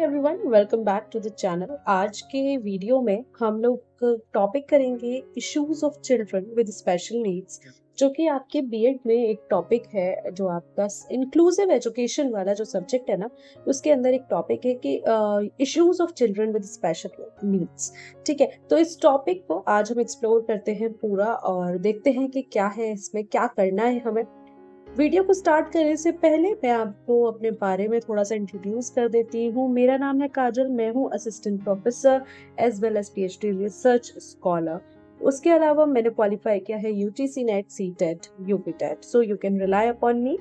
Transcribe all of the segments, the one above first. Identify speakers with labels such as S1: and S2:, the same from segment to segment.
S1: Hi everyone, welcome back to the channel. आज के video में हम लोग टॉपिक करेंगे issues of children with special needs, जो कि आपके बीएड में एक टॉपिक है। जो आपका इंक्लूसिव एजुकेशन वाला जो सब्जेक्ट है ना, उसके अंदर एक टॉपिक है कि issues of children with special needs. ठीक है, तो इस टॉपिक को आज हम एक्सप्लोर करते हैं पूरा और देखते हैं कि क्या है इसमें, क्या करना है हमें। वीडियो को स्टार्ट करने से पहले मैं आपको अपने बारे में थोड़ा सा इंट्रोड्यूस कर देती हूँ। मेरा नाम है काजल, मैं हूँ assistant professor as well as PhD research scholar. उसके अलावा मैंने क्वालिफाई किया है UGC NET, CTET, UP TET, so you can rely upon me.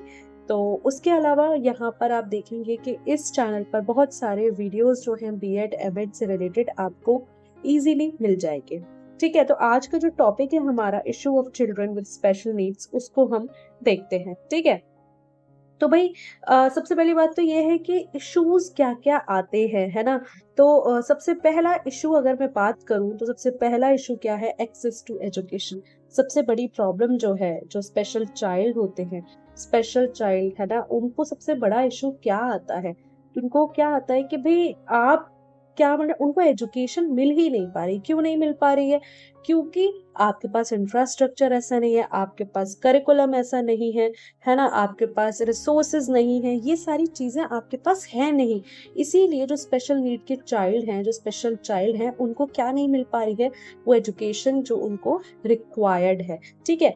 S1: तो उसके अलावा यहाँ पर आप देखेंगे कि इस चैनल पर बहुत सारे वीडियोस जो हैं बीएड एमएड से रिलेटेड आपको इजीली मिल जाएंगे। ठीक है, तो आज का जो टॉपिक है हमारा issue of children with special needs, उसको हम देखते हैं। ठीक है, तो भाई सबसे पहली बात तो ये है कि इश्यूज क्या क्या आते हैं, है ना। तो सबसे पहला इशू अगर मैं बात करूं तो सबसे पहला इशू क्या है, एक्सेस टू एजुकेशन। सबसे बड़ी प्रॉब्लम जो है, जो स्पेशल चाइल्ड होते हैं, स्पेशल चाइल्ड है ना, उनको सबसे बड़ा इशू क्या आता है। उनको क्या आता है कि भाई आप क्या मतलब उनको एजुकेशन मिल ही नहीं पा रही। क्यों नहीं मिल पा रही है? क्योंकि आपके पास इंफ्रास्ट्रक्चर ऐसा नहीं है, आपके पास करिकुलम ऐसा नहीं है ना, आपके पास रिसोर्सेज नहीं है, ये सारी चीजें आपके पास है नहीं। इसीलिए जो स्पेशल नीड के चाइल्ड हैं, जो स्पेशल चाइल्ड हैं, उनको क्या नहीं मिल पा रही है, वो एजुकेशन जो उनको रिक्वायर्ड है। ठीक है,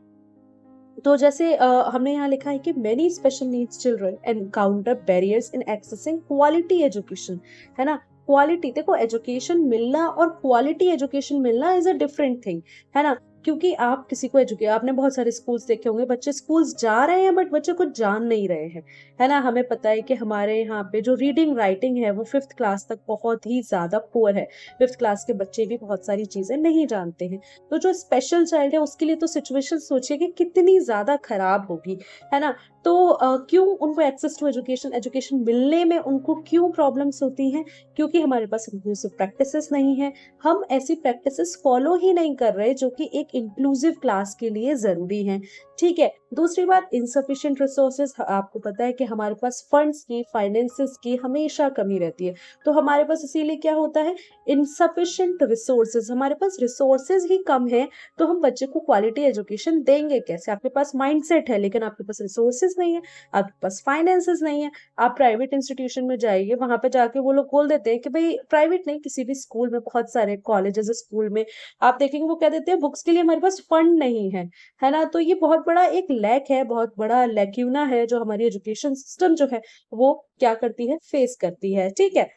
S1: तो जैसे हमने यहाँ लिखा है कि many special needs children encounter barriers इन एक्सेसिंग क्वालिटी एजुकेशन, है ना। क्वालिटी, देखो एजुकेशन मिलना और क्वालिटी एजुकेशन मिलना इज अ डिफरेंट थिंग, है ना। क्योंकि आप किसी को एजुकेट, आपने बहुत सारे स्कूल्स देखे होंगे, बच्चे स्कूल्स जा रहे हैं बट बच्चे कुछ जान नहीं रहे हैं, है ना। हमें पता है कि हमारे यहाँ पे जो रीडिंग राइटिंग है वो 5th क्लास तक बहुत ही ज्यादा पुअर है। 5th क्लास के बच्चे भी बहुत सारी चीजें नहीं जानते हैं। तो जो स्पेशल चाइल्ड है उसके लिए तो सिचुएशन सोचिए कि कितनी ज्यादा खराब होगी, है ना। तो क्यों उनको एक्सेस टू एजुकेशन, एजुकेशन मिलने में उनको क्यों प्रॉब्लम्स होती हैं? क्योंकि हमारे पास इंक्लूसिव प्रैक्टिसेस नहीं है। हम ऐसी प्रैक्टिसेस फॉलो ही नहीं कर रहे जो कि एक इंक्लूसिव क्लास के लिए जरूरी है। ठीक है, दूसरी बात, इनसफिशिएंट रिसोर्सेज। आपको पता है कि हमारे पास फंड्स की, फाइनेंसेस की हमेशा कमी रहती है। तो हमारे पास इसीलिए क्या होता है, इनसफिशिएंट रिसोर्सेज। हमारे पास रिसोर्सेज ही कम है, तो हम बच्चे को क्वालिटी एजुकेशन देंगे कैसे? आपके पास माइंडसेट है लेकिन आपके पास रिसोर्सेज नहीं है, आपके पास फाइनेंसेस नहीं है। आप प्राइवेट इंस्टीट्यूशन में जाइए, वहां पे जाके वो लोग बोल देते हैं कि भाई, प्राइवेट नहीं, किसी भी स्कूल में, बहुत सारे कॉलेजेस स्कूल में आप देखेंगे वो कह देते हैं बुक्स के लिए हमारे पास फंड नहीं है ना। तो ये बहुत बड़ा एक लैक है, बहुत बड़ा लैक्यूना है जो हमारी एजुकेशन सिस्टम जो है वो क्या करती है, फेस करती है। ठीक है,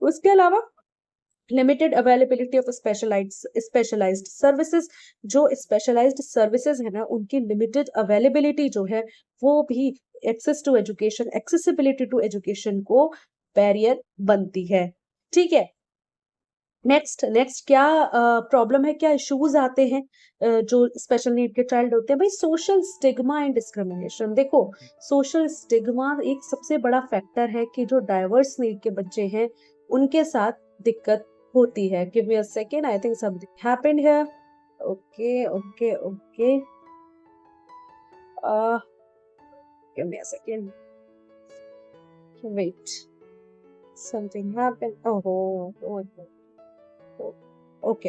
S1: उसके अलावा limited availability of specialized services. जो स्पेशलाइज्ड सर्विसेज है ना, उनकी लिमिटेड अवेलेबिलिटी जो है वो भी access to education, accessibility to education को बैरियर बनती है। ठीक है, नेक्स्ट नेक्स्ट क्या प्रॉब्लम है, क्या इश्यूज आते हैं जो स्पेशल नीड के चाइल्ड होते हैं? भाई, सोशल स्टिग्मा एंड डिस्क्रिमिनेशन। देखो, सोशल स्टिग्मा एक सबसे बड़ा फैक्टर है कि जो डाइवर्स नीड के बच्चे हैं उनके साथ दिक्कत होती है। Give me a second, I think something happened here. Okay okay okay, give me a second, wait, something happened, ओहो, ओके,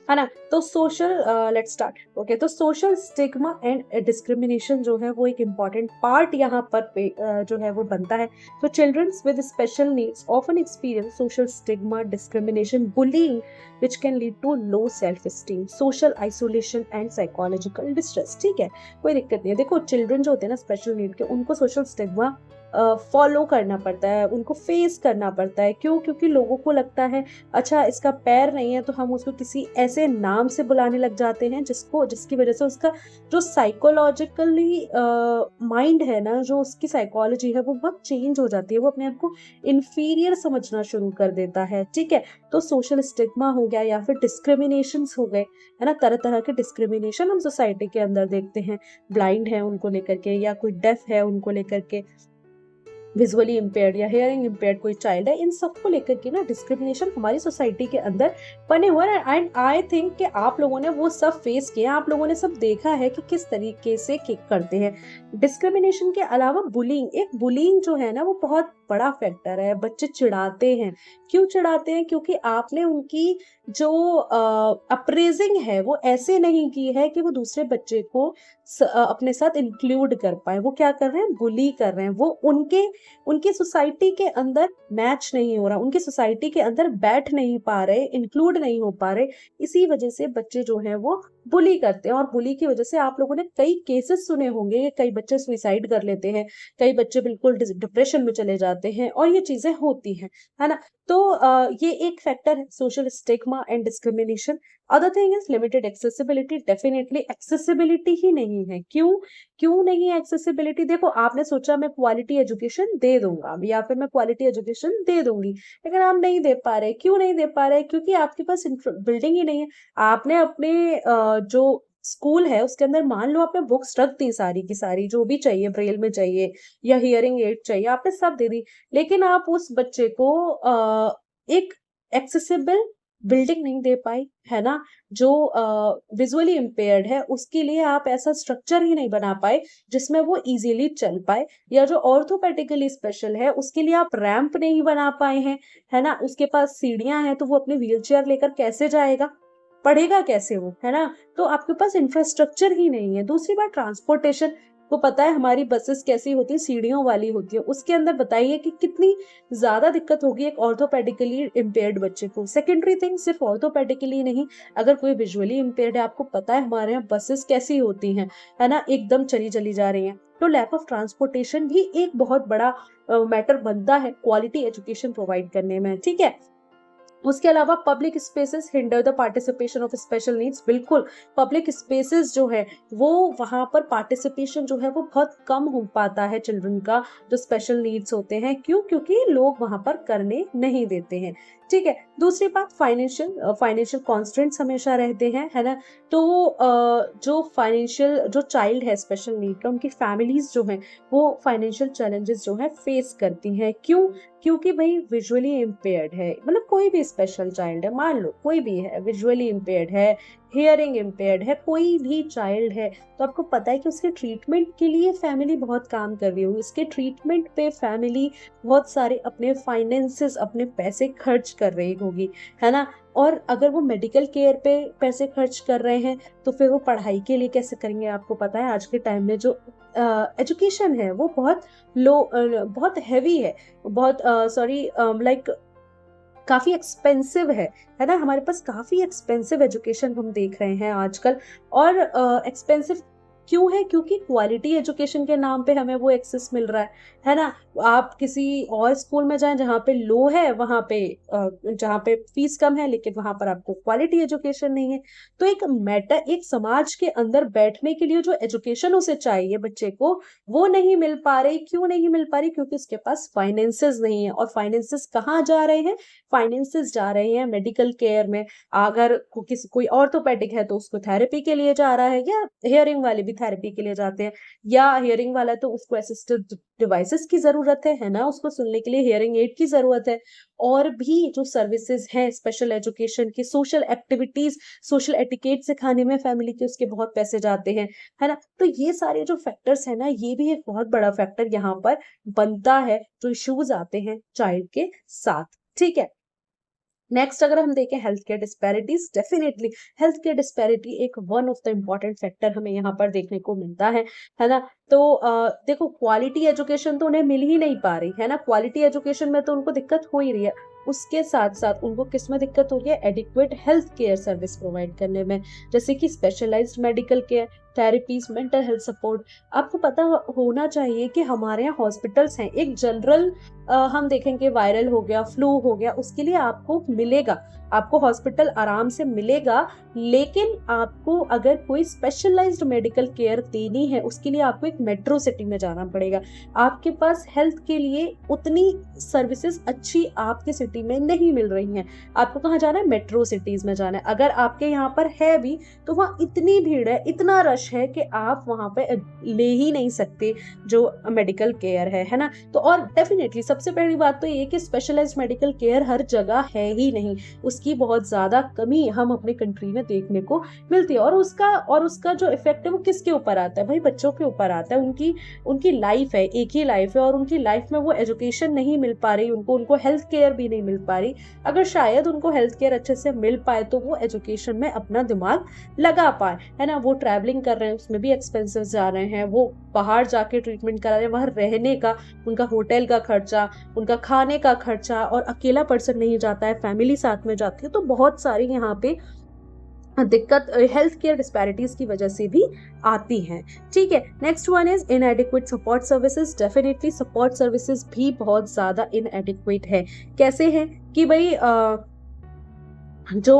S1: है ना। तो सोशल, लेट्स स्टार्ट। ओके, तो सोशल स्टिग्मा एंड डिस्क्रिमिनेशन जो है वो एक इम्पॉर्टेंट पार्ट यहाँ पर जो है वो बनता है। तो childrens with special needs often experience social stigma, discrimination, bullying which can lead to low self esteem, social isolation and psychological distress। ठीक है, कोई दिक्कत नहीं है। देखो, चिल्ड्रन जो होते हैं ना स्पेशल नीड के, उनको सोशल स्टिग्मा फॉलो करना पड़ता है, उनको फेस करना पड़ता है। क्यों? क्योंकि लोगों को लगता है अच्छा इसका पैर नहीं है, तो हम उसको किसी ऐसे नाम से बुलाने लग जाते हैं जिसकी वजह से उसका जो साइकोलॉजिकली माइंड है ना, जो उसकी साइकोलॉजी है वो बहुत चेंज हो जाती है। वो अपने आप को इंफीरियर समझना शुरू कर देता है। ठीक है, तो सोशल स्टिग्मा हो गया या फिर डिस्क्रिमिनेशन हो गए, है ना। तरह तरह के डिस्क्रिमिनेशन हम सोसाइटी के अंदर देखते हैं। ब्लाइंड है उनको लेकर के, या कोई डेफ है उनको लेकर के, विजुअली इम्पेयर्ड या हियरिंग इम्पेयर्ड कोई चाइल्ड है, इन सबको लेकर के ना डिस्क्रिमिनेशन हमारी सोसाइटी के अंदर बने हुए हैं। एंड आई थिंक कि आप लोगों ने वो सब फेस किया, आप लोगों ने सब देखा है कि किस तरीके से किक करते हैं। डिस्क्रिमिनेशन के अलावा बुलिंग, एक बुलिंग जो है ना वो बहुत बड़ा फैक्टर है। बच्चे चिढ़ाते हैं, क्यों चिढ़ाते हैं? क्योंकि आपने उनकी जो अप्रेजिंग है वो ऐसे नहीं की है कि वो दूसरे बच्चे को अपने साथ इंक्लूड कर पाए। वो क्या कर रहे हैं? बुली कर रहे हैं। वो उनकी सोसाइटी के अंदर मैच नहीं हो रहा, उनकी सोसाइटी के अंदर बैठ नहीं पा रहे, इंक्लूड नहीं हो पा रहे। इसी वजह से बच्चे जो हैं वो बुली करते हैं, और बुली की वजह से आप लोगों ने कई केसेस सुने होंगे कि कई बच्चे सुसाइड कर लेते हैं, कई बच्चे बिल्कुल डिप्रेशन में चले जाते हैं, और ये चीजें होती हैं, है ना। तो ये एक फैक्टर है, social stigma and discrimination. Other thing is limited accessibility. Definitely accessibility ही नहीं है। क्यों नहीं है एक्सेसिबिलिटी? देखो, आपने सोचा मैं क्वालिटी एजुकेशन दे दूंगा या फिर मैं क्वालिटी एजुकेशन दे दूंगी, लेकिन आप नहीं दे पा रहे। क्यों नहीं दे पा रहे? क्योंकि आपके पास बिल्डिंग ही नहीं है। आपने अपने जो स्कूल है उसके अंदर मान लो आपने बुक्स रख दी सारी की सारी, जो भी चाहिए, ब्रेल में चाहिए या हियरिंग एड चाहिए, आपने सब दे दी, लेकिन आप उस बच्चे को एक एक्सेसिबल बिल्डिंग नहीं दे पाई, है ना। जो विजुअली इम्पेयर्ड है उसके लिए आप ऐसा स्ट्रक्चर ही नहीं बना पाए जिसमें वो इजीली चल पाए, या जो ऑर्थोपेडिकली स्पेशल है उसके लिए आप रैंप नहीं बना पाए हैं, है ना। उसके पास सीढ़ियां हैं तो वो अपने व्हीलचेयर लेकर कैसे जाएगा, पढ़ेगा कैसे वो, है ना। तो आपके पास इंफ्रास्ट्रक्चर ही नहीं है। दूसरी बात, ट्रांसपोर्टेशन। को पता है हमारी बसेस कैसी होती है? सीढ़ियों वाली होती है। उसके अंदर बताइए कि कितनी ज्यादा दिक्कत होगी एक ऑर्थोपेडिकली इम्पेयर्ड बच्चे को। सेकेंडरी थिंग, सिर्फ ऑर्थोपेडिकली नहीं, अगर कोई विजुअली इम्पेयर्ड है, आपको पता है हमारे यहाँ बसेस कैसी होती हैं, है ना, एकदम चली चली जा रही हैं। तो लैक ऑफ ट्रांसपोर्टेशन भी एक बहुत बड़ा मैटर बनता है क्वालिटी एजुकेशन प्रोवाइड करने में, ठीक है। उसके अलावा public spaces hinder the participation of special needs. बिल्कुल, पब्लिक स्पेसेस जो है वो वहां पर पार्टिसिपेशन जो है वो बहुत कम हो पाता है चिल्ड्रन का, जो स्पेशल नीड्स होते हैं। क्यों? क्योंकि लोग वहां पर करने नहीं देते हैं, ठीक है। दूसरी बात, फाइनेंशियल कॉन्स्टेंट्स हमेशा रहते हैं, है ना। तो जो फाइनेंशियल जो चाइल्ड है स्पेशल नीड का, उनकी फैमिलीज जो है वो फाइनेंशियल चैलेंजेस जो है फेस करती हैं। क्यों? क्योंकि भाई विजुअली इम्पेयर्ड है, मतलब कोई भी स्पेशल चाइल्ड है, मान लो कोई भी है, विजुअली इम्पेयर्ड है, हियरिंग इम्पेयर्ड है, कोई भी चाइल्ड है, तो आपको पता है कि उसके ट्रीटमेंट के लिए फैमिली बहुत काम कर रही होगी। उसके ट्रीटमेंट पे फैमिली बहुत सारे अपने फाइनेंसेस, अपने पैसे खर्च कर रही होगी, है ना। और अगर वो मेडिकल केयर पे पैसे खर्च कर रहे हैं तो फिर वो पढ़ाई के लिए कैसे करेंगे? आपको पता है आज के टाइम में जो एजुकेशन है वो बहुत बहुत हैवी है, बहुत लाइक काफी एक्सपेंसिव है ना। हमारे पास काफी एक्सपेंसिव एजुकेशन हम देख रहे हैं आजकल। और एक्सपेंसिव क्यों है? क्योंकि क्वालिटी एजुकेशन के नाम पे हमें वो एक्सेस मिल रहा है ना। आप किसी और स्कूल में जाएं जहाँ पे लो है, वहां पे जहाँ पे फीस कम है, लेकिन वहां पर आपको क्वालिटी एजुकेशन नहीं है। तो एक समाज के अंदर बैठने के लिए जो एजुकेशन उसे चाहिए बच्चे को, वो नहीं मिल पा रही। क्यों नहीं मिल पा रही? क्योंकि उसके पास फाइनेंसेस नहीं है। और फाइनेंसेस कहाँ जा रहे हैं? फाइनेंसेस जा रहे हैं मेडिकल केयर में। अगर कोई ऑर्थोपेडिक है तो उसको थेरेपी के लिए जा रहा है, या हियरिंग वाले भी थेरेपी के लिए जाते हैं, या हियरिंग वाला तो उसको असिस्टिव डिवाइसेस की जरूरत है ना, उसको सुनने के लिए हियरिंग एड की जरूरत है। और भी जो सर्विसेज हैं स्पेशल एजुकेशन की, सोशल एक्टिविटीज, सोशल एटिकेट सिखाने में फैमिली के उसके बहुत पैसे जाते हैं, है ना। तो ये सारे जो फैक्टर्स है ना, ये भी एक बहुत बड़ा फैक्टर यहाँ पर बनता है, जो इश्यूज आते हैं चाइल्ड के साथ, ठीक है। नेक्स्ट अगर हम देखें health care disparities, definitely health care disparity एक one of the important factor हमें यहाँ पर देखने को मिलता है ना। तो देखो, क्वालिटी एजुकेशन तो उन्हें मिल ही नहीं पा रही है ना। क्वालिटी एजुकेशन में तो उनको दिक्कत हो ही रही है, उसके साथ साथ उनको किस में दिक्कत हो रही है? Adequate health care service provide करने में, जैसे कि specialized medical care, therapies, mental health support. आपको पता होना चाहिए कि हमारे यहाँ हॉस्पिटल्स हैं। एक जनरल हम देखेंगे वायरल हो गया, फ्लू हो गया, उसके लिए आपको मिलेगा, आपको हॉस्पिटल आराम से मिलेगा। लेकिन आपको अगर कोई स्पेशलाइज्ड मेडिकल केयर देनी है, उसके लिए आपको एक मेट्रो सिटी में जाना पड़ेगा। आपके पास हेल्थ के लिए उतनी सर्विसेज अच्छी आपके सिटी में नहीं मिल रही हैं। आपको कहाँ जाना है? मेट्रो सिटीज में जाना है। अगर आपके यहाँ पर है भी तो वहाँ इतनी भीड़ है, इतना रश रश है कि आप वहाँ पे ले ही नहीं सकते जो मेडिकल केयर है ना। तो और डेफिनेटली सबसे पहली बात तो ये कि स्पेशलाइज्ड मेडिकल केयर हर जगह है ही नहीं, उसकी बहुत ज़्यादा कमी हम अपने कंट्री में देखने को मिलती है। और उसका जो इफेक्ट है वो किसके ऊपर आता है भाई, बच्चों के ऊपर आता है। उनकी उनकी लाइफ है, एक ही लाइफ है, और उनकी लाइफ में वो एजुकेशन नहीं मिल पा रही, उनको हेल्थ केयर भी नहीं मिल पा रही। अगर शायद उनको हेल्थ केयर अच्छे से मिल पाए तो वो एजुकेशन में अपना दिमाग लगा पाए, है ना। वो ट्रैवलिंग कर रहे हैं, उसमें भी एक्सपेंसेस जा रहे हैं, वो बाहर जाके ट्रीटमेंट करा रहे हैं, वहां रहने का, उनका होटल का खर्चा, उनका खाने का खर्चा, और अकेला पर्सन नहीं जाता है, फैमिली साथ में जाती है। तो बहुत सारी यहाँ पे दिक्कत हेल्थ केयर डिस्पैरिटीज की वजह से भी आती हैं। ठीक है, next one is इनएडिक्वेट support services. Definitely support services भी बहुत ज्यादा इनएडिक्वेट है। कैसे है कि भाई जो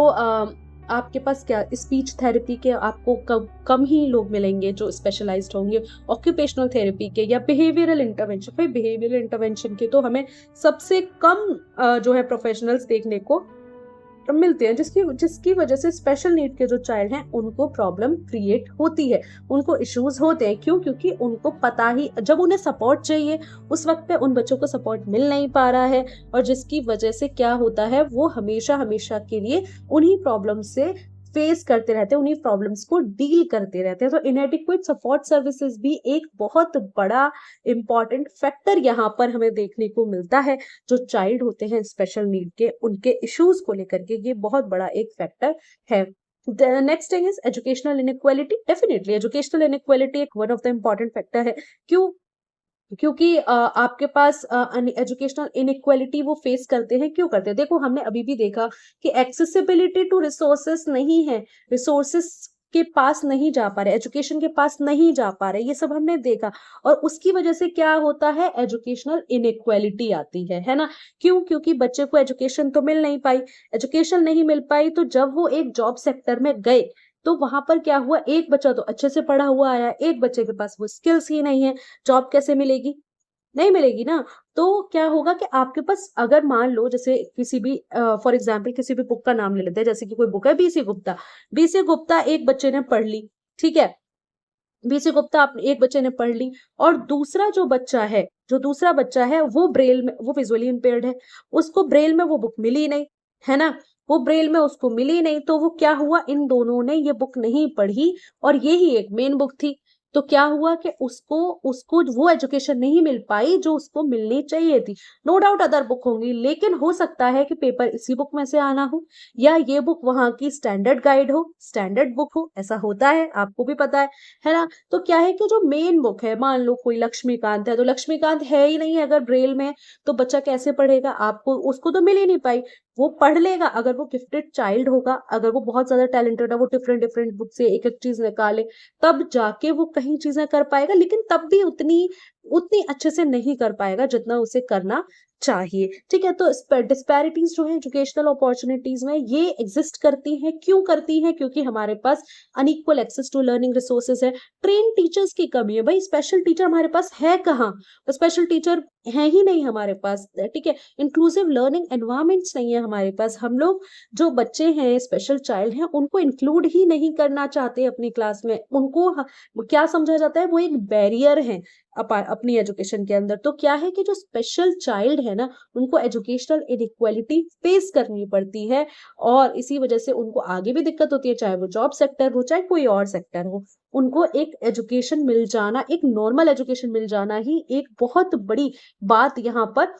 S1: आपके पास क्या स्पीच थेरेपी के आपको कम ही लोग मिलेंगे जो स्पेशलाइज्ड होंगे, ऑक्यूपेशनल थेरेपी के या बिहेवियरल इंटरवेंशन। भाई बिहेवियरल इंटरवेंशन के तो हमें सबसे कम जो है प्रोफेशनल्स देखने को मिलते हैं, जिसकी वजह से स्पेशल नीड के जो चाइल्ड हैं उनको प्रॉब्लम क्रिएट होती है, उनको इश्यूज होते हैं। क्यों? क्योंकि उनको पता ही, जब उन्हें सपोर्ट चाहिए उस वक्त पे उन बच्चों को सपोर्ट मिल नहीं पा रहा है, और जिसकी वजह से क्या होता है, वो हमेशा हमेशा के लिए उन्हीं प्रॉब्लम से फेस करते रहते हैं, उन्हीं प्रॉब्लम्स को डील करते रहते हैं। तो इनएडिक्वेट सपोर्ट सर्विसेज भी एक बहुत बड़ा इंपॉर्टेंट फैक्टर यहाँ पर हमें देखने को मिलता है। जो चाइल्ड होते हैं स्पेशल नीड के, उनके इश्यूज को लेकर के ये बहुत बड़ा एक फैक्टर है। Next thing is educational inequality. Definitely educational inequality एक one of the important factor है। क्यों? क्योंकि आपके पास एजुकेशनल इनइक्वालिटी वो फेस करते हैं। क्यों करते हैं? देखो, हमने अभी भी देखा कि एक्सेसिबिलिटी टू रिसोर्सेस नहीं है, रिसोर्सेस के पास नहीं जा पा रहे, एजुकेशन के पास नहीं जा पा रहे, ये सब हमने देखा। और उसकी वजह से क्या होता है, एजुकेशनल इनइक्वालिटी आती है ना। क्यों? क्योंकि बच्चे को एजुकेशन तो मिल नहीं पाई, एजुकेशन नहीं मिल पाई, तो जब वो एक जॉब सेक्टर में गए तो वहां पर क्या हुआ, एक बच्चा तो अच्छे से पढ़ा हुआ आया, एक बच्चे के पास वो स्किल्स ही नहीं है, जॉब कैसे मिलेगी? नहीं मिलेगी ना। तो क्या होगा कि आपके पास, अगर मान लो जैसे किसी भी फॉर एग्जांपल किसी भी बुक का नाम ले लेते हैं, जैसे कि कोई बुक है बीसी गुप्ता। बीसी गुप्ता एक बच्चे ने पढ़ ली, ठीक है, बीसी गुप्ता एक बच्चे ने पढ़ ली, और दूसरा जो बच्चा है, जो दूसरा बच्चा है वो ब्रेल में, वो विजुअली इम्पेयर्ड है, उसको ब्रेल में वो बुक मिली नहीं, है ना। वो ब्रेल में उसको मिली नहीं, तो वो क्या हुआ, इन दोनों ने ये बुक नहीं पढ़ी, और ये ही एक मेन बुक थी। तो क्या हुआ कि उसको उसको वो एजुकेशन नहीं मिल पाई जो उसको मिलनी चाहिए थी। नो डाउट अदर बुक होंगी, लेकिन हो सकता है कि पेपर इसी बुक में से आना हो, या ये बुक वहां की स्टैंडर्ड गाइड हो, स्टैंडर्ड बुक हो, ऐसा होता है, आपको भी पता है ना। तो क्या है कि जो मेन बुक है, मान लो कोई लक्ष्मीकांत है, तो लक्ष्मीकांत है ही नहीं अगर ब्रेल में, तो बच्चा कैसे पढ़ेगा? आपको उसको तो मिल ही नहीं पाई। वो पढ़ लेगा अगर वो गिफ्टेड चाइल्ड होगा, अगर वो बहुत ज्यादा टैलेंटेड है, वो डिफरेंट डिफरेंट बुक से एक एक चीज निकाले, तब जाके वो कहीं चीजें कर पाएगा, लेकिन तब भी उतनी उतनी अच्छे से नहीं कर पाएगा जितना उसे करना चाहिए। ठीक है, तो डिस्पैरिटीज जो है एजुकेशनल अपॉर्चुनिटीज में ये एग्जिस्ट करती हैं। क्यों करती हैं? क्योंकि हमारे पास unequal access to learning resources है, ट्रेन टीचर्स की कमी है। भाई स्पेशल टीचर हमारे पास है कहाँ? स्पेशल टीचर है ही नहीं हमारे पास, ठीक है। इंक्लूसिव लर्निंग एनवायरमेंट्स नहीं है हमारे पास। हम लोग जो बच्चे हैं, स्पेशल चाइल्ड हैं, उनको इंक्लूड ही नहीं करना चाहते अपनी क्लास में। उनको क्या समझा जाता है, वो एक बैरियर है अपनी एजुकेशन के अंदर। तो क्या है कि जो स्पेशल चाइल्ड है ना, उनको एजुकेशनल इनइक्वालिटी फेस करनी पड़ती है, और इसी वजह से उनको आगे भी दिक्कत होती है, चाहे वो जॉब सेक्टर हो, चाहे कोई और सेक्टर हो। उनको एक एजुकेशन मिल जाना, एक नॉर्मल एजुकेशन मिल जाना ही एक बहुत बड़ी बात यहाँ पर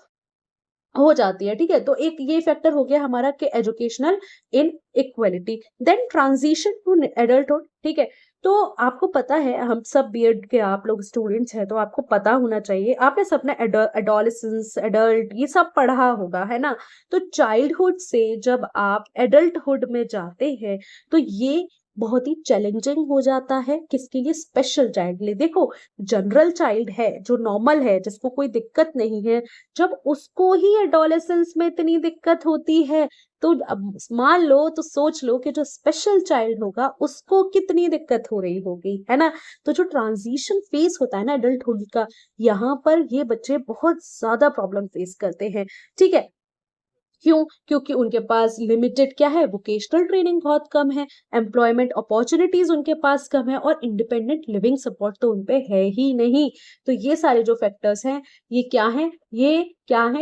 S1: हो जाती है। ठीक है, तो एक ये फैक्टर हो गया हमारा कि educational inequality. Then transition to adulthood. ठीक है, तो आपको पता है, हम सब बीएड के आप लोग स्टूडेंट्स हैं, तो आपको पता होना चाहिए, आपने सबने एडोलेसेंस, एडल्ट, ये सब पढ़ा होगा, है ना। तो चाइल्डहुड से जब आप एडल्टहुड में जाते हैं, तो ये बहुत ही चैलेंजिंग हो जाता है। किसके लिए? स्पेशल चाइल्ड के लिए। देखो, जनरल चाइल्ड है जो नॉर्मल है, जिसको कोई दिक्कत नहीं है, जब उसको ही एडोलेसेंस में इतनी दिक्कत होती है, तो अब मान लो, तो सोच लो कि जो स्पेशल चाइल्ड होगा उसको कितनी दिक्कत हो रही होगी, है ना। तो जो ट्रांजिशन फेस होता है ना एडल्टहुड का, यहाँ पर ये बच्चे बहुत ज्यादा प्रॉब्लम फेस करते हैं। ठीक है, क्यों? क्योंकि उनके पास लिमिटेड क्या है, वोकेशनल ट्रेनिंग बहुत कम है, एम्प्लॉयमेंट अपॉर्चुनिटीज उनके पास कम है और इंडिपेंडेंट लिविंग सपोर्ट तो उनपे है ही नहीं। तो ये सारे जो फैक्टर्स हैं, ये क्या हैं?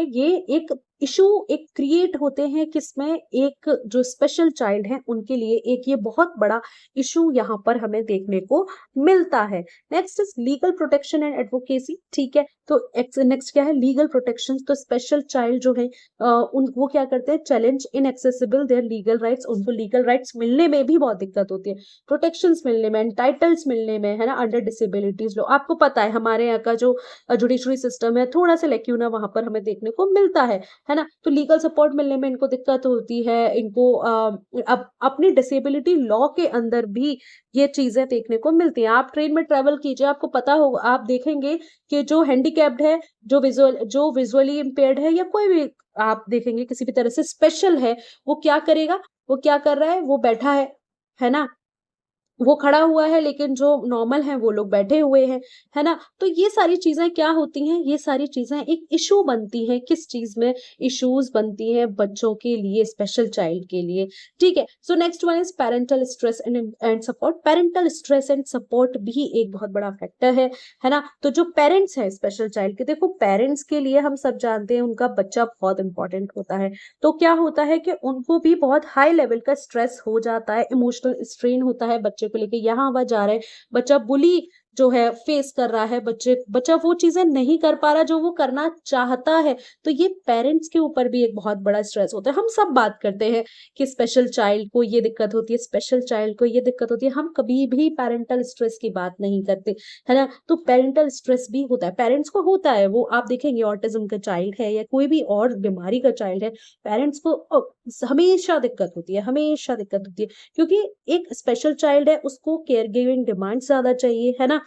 S1: ये एक इशू एक क्रिएट होते हैं किसमें, एक जो स्पेशल चाइल्ड है उनके लिए एक ये बहुत बड़ा इशू यहाँ पर हमें देखने को मिलता है। Next is legal protection and advocacy. ठीक है, तो नेक्स्ट क्या है, लीगल प्रोटेक्शन। तो स्पेशल चाइल्ड जो है उन वो क्या करते हैं, challenge in accessible their legal rights. उनको लीगल राइट्स मिलने में भी बहुत दिक्कत होती है, प्रोटेक्शंस मिलने में, टाइटल्स मिलने में, है ना, अंडर डिसेबिलिटीज लो। आपको पता है हमारे यहाँ का जो जुडिशरी सिस्टम है, थोड़ा सा लेक्यूना वहां पर हमें देखने को मिलता है ना। तो लीगल सपोर्ट मिलने में इनको दिक्कत होती है, इनको अब अपनी डिसेबिलिटी लॉ के अंदर भी ये चीजें देखने को मिलती हैं। आप ट्रेन में ट्रेवल कीजिए, आपको पता होगा, आप देखेंगे कि जो हैंडीकैप्ड है, जो विजुअली इम्पेयर्ड है, या कोई भी आप देखेंगे किसी भी तरह से स्पेशल है, वो क्या करेगा, वो क्या कर रहा है, वो बैठा है ना, वो खड़ा हुआ है, लेकिन जो नॉर्मल हैं वो लोग बैठे हुए हैं, है ना। तो ये सारी चीजें क्या होती हैं, ये सारी चीजें एक इशू बनती हैं, किस चीज में, इश्यूज बनती हैं बच्चों के लिए, स्पेशल चाइल्ड के लिए। ठीक है, so next one is parental stress and support. Parental stress and support भी एक बहुत बड़ा फैक्टर है ना। तो जो पेरेंट्स हैं स्पेशल चाइल्ड के, देखो पेरेंट्स के लिए हम सब जानते हैं उनका बच्चा बहुत इंपॉर्टेंट होता है। तो क्या होता है कि उनको भी बहुत हाई लेवल का स्ट्रेस हो जाता है, इमोशनल स्ट्रेन होता है बच्चे को लेके, यहाँ वहां जा रहे हैं, बच्चा बुली जो है फेस कर रहा है, बच्चा वो चीजें नहीं कर पा रहा जो वो करना चाहता है। तो ये पेरेंट्स के ऊपर भी एक बहुत बड़ा स्ट्रेस होता है। हम सब बात करते हैं कि स्पेशल चाइल्ड को ये दिक्कत होती है, स्पेशल चाइल्ड को ये दिक्कत होती है, हम कभी भी पेरेंटल स्ट्रेस की बात नहीं करते, है ना। तो पेरेंटल स्ट्रेस भी होता है, पेरेंट्स को होता है। वो आप देखेंगे ऑटिज्म का चाइल्ड है या कोई भी और बीमारी का चाइल्ड है, पेरेंट्स को हमेशा दिक्कत होती है, हमेशा दिक्कत होती है, क्योंकि एक स्पेशल चाइल्ड है, उसको केयर गिविंग डिमांड ज्यादा चाहिए, है ना,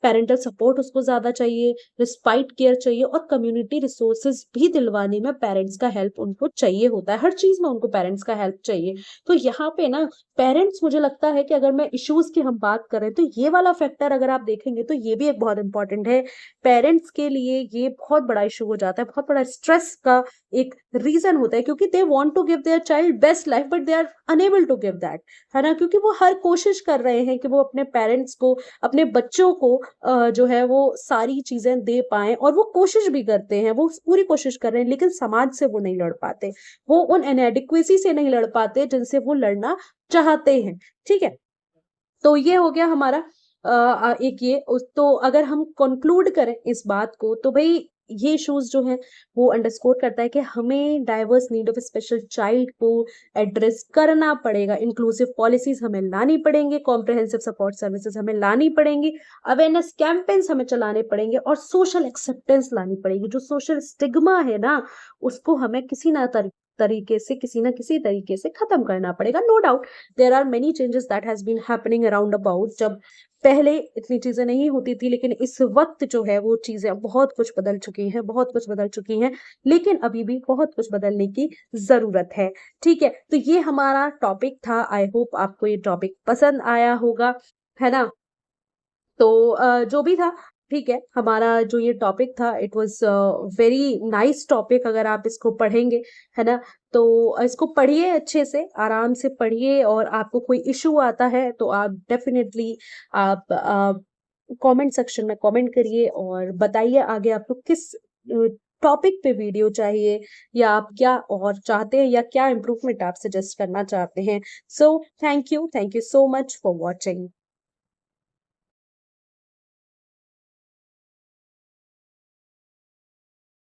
S1: पेरेंटल सपोर्ट उसको ज्यादा चाहिए, रिस्पाइट केयर चाहिए, और कम्युनिटी रिसोर्सेज भी दिलवाने में पेरेंट्स का हेल्प उनको चाहिए होता है, हर चीज में उनको पेरेंट्स का हेल्प चाहिए। तो यहाँ पे ना पेरेंट्स, मुझे लगता है कि अगर मैं इश्यूज की हम बात करें तो ये वाला फैक्टर अगर आप देखेंगे तो ये भी एक बहुत इंपॉर्टेंट है। पेरेंट्स के लिए ये बहुत बड़ा इशू हो जाता है, बहुत बड़ा स्ट्रेस का एक रीजन होता है, क्योंकि they want to give their child best life but they are unable to give that, है ना। क्योंकि वो हर कोशिश कर रहे हैं कि वो अपने पेरेंट्स को, अपने बच्चों को जो है वो सारी चीजें दे पाए, और वो कोशिश भी करते हैं, वो पूरी कोशिश कर रहे हैं, लेकिन समाज से वो नहीं लड़ पाते, वो उन इनएडिक्वेसी से नहीं लड़ पाते जिनसे वो लड़ना चाहते हैं। ठीक है, तो ये हो गया हमारा एक ये तो अगर हम कंक्लूड करें इस बात को, तो भाई ये इश्यूज जो है वो अंडरस्कोर करता है कि हमें diverse need of special child को एड्रेस करना पड़ेगा, इंक्लूसिव पॉलिसीज हमें लानी पड़ेंगी, कॉम्प्रिहेंसिव सपोर्ट सर्विसेज हमें लानी पड़ेंगी, अवेयरनेस कैंपेन्स हमें चलाने पड़ेंगे, और सोशल एक्सेप्टेंस लानी पड़ेगी। जो सोशल स्टिग्मा है ना, उसको हमें तरीके से, किसी ना किसी तरीके से खत्म करना पड़ेगा। No doubt there are many changes that has been happening around about. जब पहले इतनी चीजें नहीं होती थी, लेकिन इस वक्त जो है वो चीजें बहुत कुछ बदल चुकी हैं, बहुत कुछ बदल चुकी हैं, लेकिन अभी भी बहुत कुछ बदलने की जरूरत है। ठीक है, तो ये हमारा टॉपिक था। आई होप आपको ये टॉपिक पसंद आया होगा, है ना। तो जो भी था, ठीक है, हमारा जो ये टॉपिक था, it was very nice topic. अगर आप इसको पढ़ेंगे, है ना, तो इसको पढ़िए, अच्छे से आराम से पढ़िए, और आपको कोई इशू आता है तो आप डेफिनेटली आप कमेंट सेक्शन में कमेंट करिए और बताइए आगे आपको किस टॉपिक पे वीडियो चाहिए, या आप क्या और चाहते हैं, या क्या इम्प्रूवमेंट आप सजेस्ट करना चाहते हैं। So thank you so much for watching.